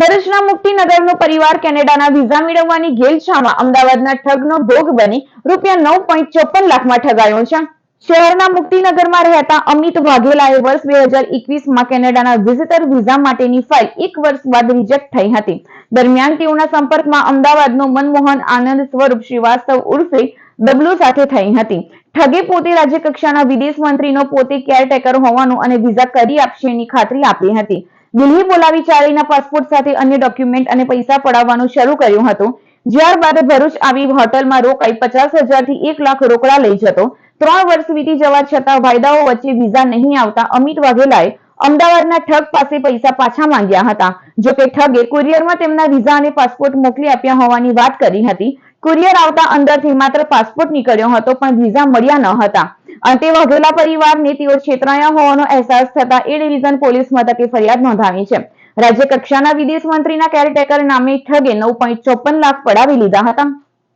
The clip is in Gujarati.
ભરૂચના મુક્તિનગરનો પરિવાર કેનેડાના વિઝા મેળવવાની ઘેલછામાં અમદાવાદના ઠગનો ભોગ બની ₹9.54 લાખમાં ઠગાયો છે। શહેરના મુક્તિનગરમાં રહેતા અમિત વાઘેલાએ વર્ષ 2021માં કેનેડાના વિઝિટર વિઝા માટેની ફાઇલ 1 વર્ષ બાદ રિજેક્ટ થઈ હતી। દરમિયાન તેઓના સંપર્કમાં અમદાવાદનો મનમોહન આનંદ સ્વરૂપ શ્રીવાસ્તવ ઉર્ફે ડબલું સાથે થઈ હતી। ઠગે પોતે રાજ્ય કક્ષાના વિદેશ મંત્રીનો પોતે કેરટેકર હોવાનું અને વિઝા કરી આપશેની ખાતરી આપી હતી। દિલ્હી બોલાવી ચારેયના પાસપોર્ટ સાથે અન્ય ડોક્યુમેન્ટ અને પૈસા પડાવવાનું શરૂ કર્યું હતું। ત્યારબાદ ભરૂચ આવી હોટલમાં રોકાઈ 50,000 થી 1 લાખ રોકડા લઈ જતો। 3 વર્ષ વીતી જવા છતાં વાયદાઓ વચ્ચે વિઝા નહીં આવતા અમિત વાઘેલાએ અમદાવાદના ઠગ પાસે પૈસા પાછા માંગ્યા હતા। જોકે ઠગે કુરિયરમાં તેમના વિઝા અને પાસપોર્ટ મોકલી આપ્યા હોવાની વાત કરી હતી। કુરિયર આવતા અંદરથી માત્ર પાસપોર્ટ નીકળ્યો હતો પણ વિઝા મળ્યા ન હતા। અંતે વાઘેલા પરિવારને તેઓ છેતરાયા હોવાનો અહેસાસ થતા એ ડિવિઝન પોલીસ મથકે ફરિયાદ નોંધાવી છે। રાજ્ય કક્ષાના વિદેશ મંત્રીના કેરટેકર નામે ઠગે 9.54 લાખ પડાવી લીધા હતા।